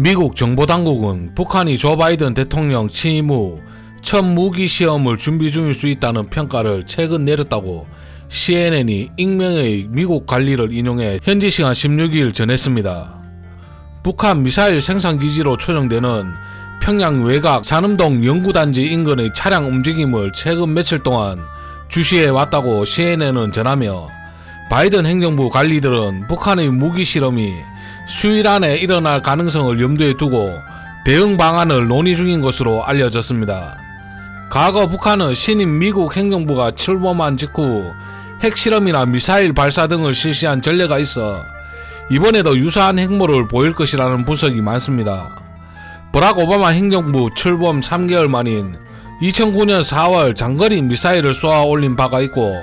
미국 정보당국은 북한이 조 바이든 대통령 취임 후 첫 무기 시험을 준비 중일 수 있다는 평가를 최근 내렸다고 CNN이 익명의 미국 관리를 인용해 현지 시간 16일 전했습니다. 북한 미사일 생산기지로 추정되는 평양 외곽 산음동 연구단지 인근의 차량 움직임을 최근 며칠 동안 주시해 왔다고 CNN은 전하며, 바이든 행정부 관리들은 북한의 무기 실험이 수일 안에 일어날 가능성을 염두에 두고 대응 방안을 논의 중인 것으로 알려졌습니다. 과거 북한은 신임 미국 행정부가 출범한 직후 핵실험이나 미사일 발사 등을 실시한 전례가 있어 이번에도 유사한 행보를 보일 것이라는 분석이 많습니다. 버락 오바마 행정부 출범 3개월 만인 2009년 4월 장거리 미사일을 쏘아 올린 바가 있고,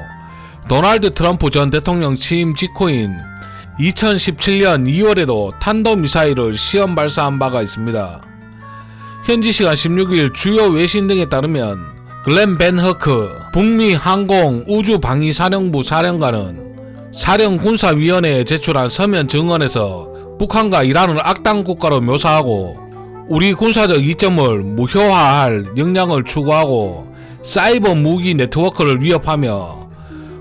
도널드 트럼프 전 대통령 취임 직후인 2017년 2월에도 탄도미사일을 시험 발사한 바가 있습니다. 현지 시간 16일 주요 외신 등에 따르면 글렌 벤 허크 북미 항공 우주방위사령부 사령관은 사령군사위원회에 제출한 서면 증언에서 북한과 이란을 악당 국가로 묘사하고 우리 군사적 이점을 무효화할 역량을 추구하고 사이버 무기 네트워크를 위협하며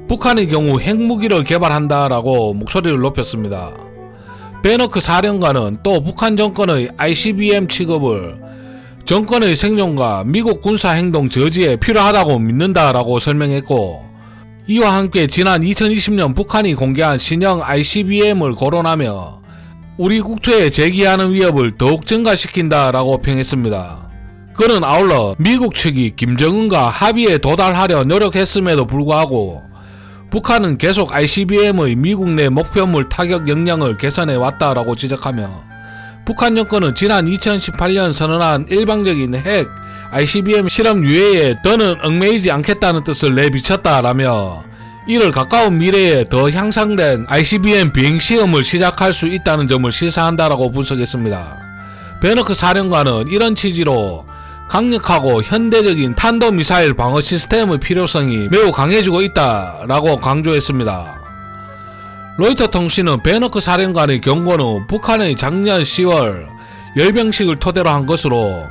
북한의 경우 핵무기를 개발한다라고 목소리를 높였습니다. 벤 허크 사령관은 또 북한 정권의 ICBM 취급을 정권의 생존과 미국 군사행동 저지에 필요하다고 믿는다라고 설명했고, 이와 함께 지난 2020년 북한이 공개한 신형 ICBM을 거론하며 우리 국토에 제기하는 위협을 더욱 증가시킨다라고 평했습니다. 그는 아울러 미국 측이 김정은과 합의에 도달하려 노력했음에도 불구하고 북한은 계속 ICBM의 미국 내 목표물 타격 역량을 개선해 왔다라고 지적하며, 북한 정권은 지난 2018년 선언한 일방적인 핵 ICBM 실험 유예에 더는 얽매이지 않겠다는 뜻을 내비쳤다라며, 이를 가까운 미래에 더 향상된 ICBM 비행 시험을 시작할 수 있다는 점을 시사한다라고 분석했습니다. 벤 허크 사령관은 이런 취지로 강력하고 현대적인 탄도미사일 방어 시스템의 필요성이 매우 강해지고 있다라고 강조했습니다. 로이터 통신은 벤 허크 사령관의 경고는 북한의 작년 10월 열병식을 토대로 한 것으로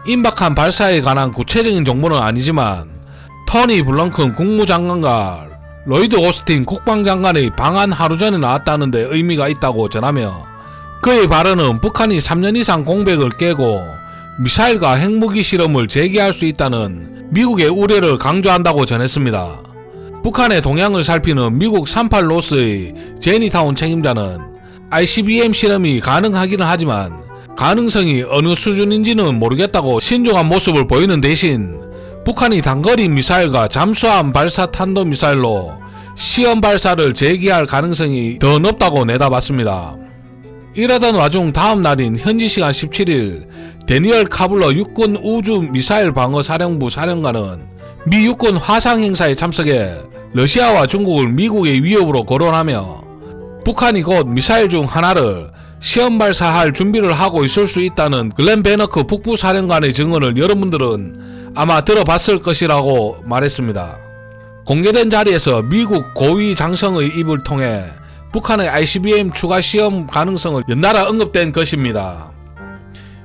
임박한 발사에 관한 구체적인 정보는 아니지만 토니 블렁컨 국무장관과 로이드 오스틴 국방장관의 방한 하루 전에 나왔다는 데 의미가 있다고 전하며, 그의 발언은 북한이 3년 이상 공백을 깨고 미사일과 핵무기 실험을 재개할 수 있다는 미국의 우려를 강조한다고 전했습니다. 북한의 동향을 살피는 미국 38로스의 제니타운 책임자는 ICBM 실험이 가능하기는 하지만 가능성이 어느 수준인지는 모르겠다고 신중한 모습을 보이는 대신 북한이 단거리 미사일과 잠수함 발사 탄도미사일로 시험 발사를 재개할 가능성이 더 높다고 내다봤습니다. 이러던 와중 다음 날인 현지 시간 17일 데니얼 카블러 육군 우주 미사일 방어 사령부 사령관은 미 육군 화상 행사에 참석해 러시아와 중국을 미국의 위협으로 거론하며, 북한이 곧 미사일 중 하나를 시험 발사할 준비를 하고 있을 수 있다는 글렌 벤 허크 북부사령관의 증언을 여러분들은 아마 들어봤을 것이라고 말했습니다. 공개된 자리에서 미국 고위 장성의 입을 통해 북한의 ICBM 추가 시험 가능성을 연달아 언급된 것입니다.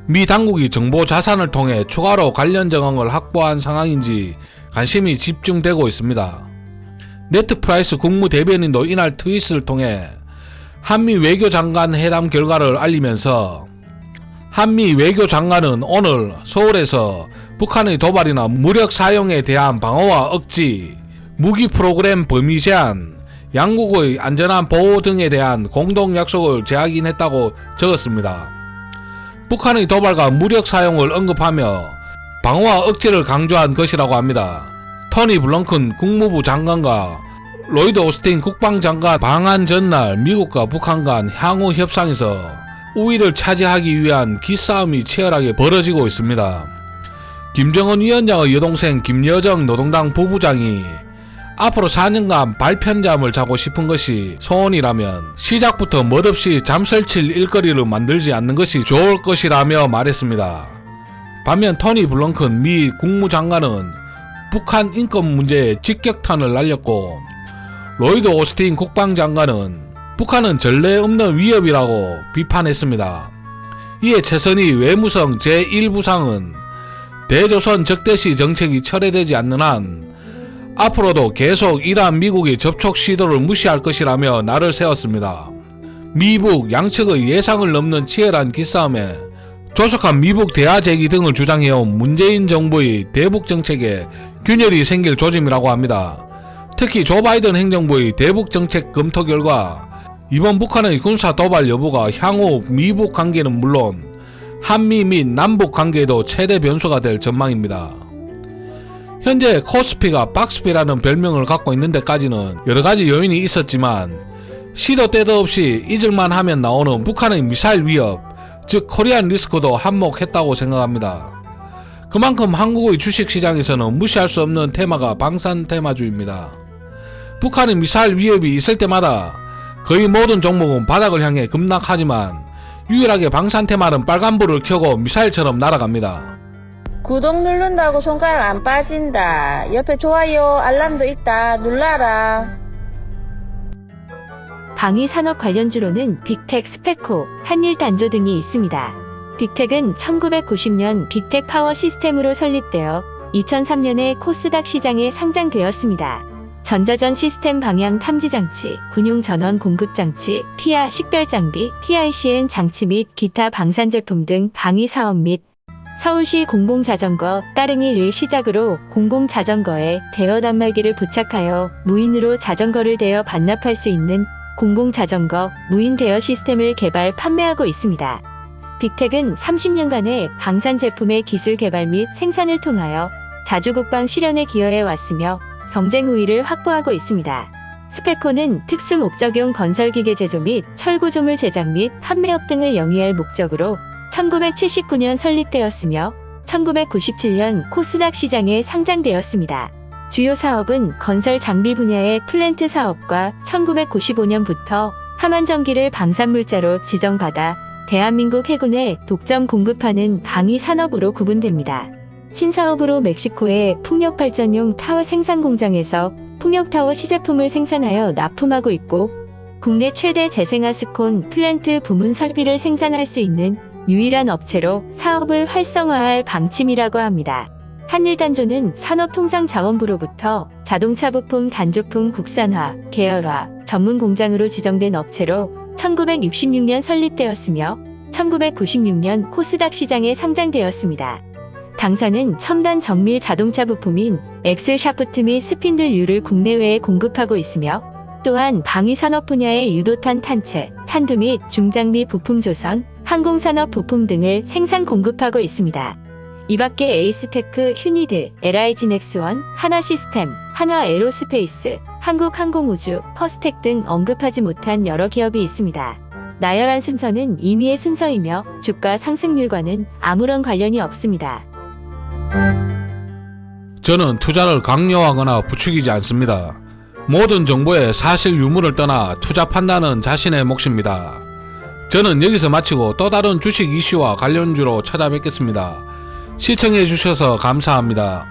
미 당국이 정보 자산을 통해 추가로 관련 정황을 확보한 상황인지 관심이 집중되고 있습니다. 네트 프라이스 국무대변인도 이날 트윗을 통해 한미 외교장관 회담 결과를 알리면서, 한미 외교장관은 오늘 서울에서 북한의 도발이나 무력 사용에 대한 방어와 억지, 무기 프로그램 범위 제한, 양국의 안전한 보호 등에 대한 공동 약속을 재확인했다고 적었습니다. 북한의 도발과 무력 사용을 언급하며 방어와 억지를 강조한 것이라고 합니다. 토니 블렁컨 국무부 장관과 로이드 오스틴 국방장관 방한 전날 미국과 북한 간 향후 협상에서 우위를 차지하기 위한 기싸움이 치열하게 벌어지고 있습니다. 김정은 위원장의 여동생 김여정 노동당 부부장이 앞으로 4년간 발편잠을 자고 싶은 것이 소원이라면 시작부터 멋없이 잠설칠 일거리를 만들지 않는 것이 좋을 것이라며 말했습니다. 반면 토니 블렁컨 미 국무장관은 북한 인권 문제에 직격탄을 날렸고, 로이드 오스틴 국방장관은 북한은 전례 없는 위협이라고 비판했습니다. 이에 최선희 외무성 제1부상은 대조선 적대시 정책이 철회되지 않는 한 앞으로도 계속 이러한 미국의 접촉 시도를 무시할 것이라며 날을 세웠습니다. 미북 양측의 예상을 넘는 치열한 기싸움에 조속한 미북 대화 제기 등을 주장해온 문재인 정부의 대북 정책에 균열이 생길 조짐이라고 합니다. 특히 조 바이든 행정부의 대북 정책 검토 결과 이번 북한의 군사 도발 여부가 향후 미북 관계는 물론 한미 및 남북 관계에도 최대 변수가 될 전망입니다. 현재 코스피가 박스피라는 별명을 갖고 있는 데까지는 여러가지 요인이 있었지만 시도 때도 없이 잊을만 하면 나오는 북한의 미사일 위협, 즉 코리안 리스크도 한몫했다고 생각합니다. 그만큼 한국의 주식시장에서는 무시할 수 없는 테마가 방산 테마주입니다. 북한의 미사일 위협이 있을 때마다 거의 모든 종목은 바닥을 향해 급락하지만 유일하게 방산 테마는 빨간불을 켜고 미사일처럼 날아갑니다. 구독 누른다고 손가락 안 빠진다. 옆에 좋아요 알람도 있다. 눌러라. 방위산업 관련주로는 빅텍, 스페코, 한일단조 등이 있습니다. 빅텍은 1990년 빅텍 파워 시스템으로 설립되어 2003년에 코스닥 시장에 상장되었습니다. 전자전 시스템 방향 탐지장치, 군용 전원 공급장치, 피아 식별장비, TICN 장치 및 기타 방산제품 등 방위사업 및 서울시 공공자전거 따릉이를 시작으로 공공자전거에 대여 단말기를 부착하여 무인으로 자전거를 대여 반납할 수 있는 공공자전거 무인 대여 시스템을 개발 판매하고 있습니다. 빅텍은 30년간의 방산 제품의 기술 개발 및 생산을 통하여 자주국방 실현에 기여해 왔으며 경쟁 우위를 확보하고 있습니다. 스페코는 특수목적용 건설기계 제조 및 철구조물 제작 및 판매업 등을 영위할 목적으로 1979년 설립되었으며 1997년 코스닥 시장에 상장되었습니다. 주요 사업은 건설 장비 분야의 플랜트 사업과 1995년부터 함안전기를 방산물자로 지정받아 대한민국 해군에 독점 공급하는 방위 산업으로 구분됩니다. 신사업으로 멕시코의 풍력발전용 타워 생산 공장에서 풍력타워 시제품을 생산하여 납품하고 있고 국내 최대 재생아스콘 플랜트 부문 설비를 생산할 수 있는 유일한 업체로 사업을 활성화할 방침이라고 합니다. 한일단조는 산업통상자원부로부터 자동차 부품 단조품 국산화, 계열화, 전문 공장으로 지정된 업체로 1966년 설립되었으며 1996년 코스닥 시장에 상장되었습니다. 당사는 첨단 정밀 자동차 부품인 엑셀 샤프트 및 스핀들류를 국내외에 공급하고 있으며 또한 방위산업 분야의 유도탄 탄체, 탄두 및 중장비 부품 조선, 항공산업 부품 등을 생산 공급하고 있습니다. 이 밖에 에이스테크, 휴니드, LIG넥스원, 하나시스템, 한화에로스페이스, 한국항공우주, 퍼스텍 등 언급하지 못한 여러 기업이 있습니다. 나열한 순서는 임의의 순서이며 주가 상승률과는 아무런 관련이 없습니다. 저는 투자를 강요하거나 부추기지 않습니다. 모든 정보의 사실 유무를 떠나 투자 판단은 자신의 몫입니다. 저는 여기서 마치고 또 다른 주식 이슈와 관련주로 찾아뵙겠습니다. 시청해주셔서 감사합니다.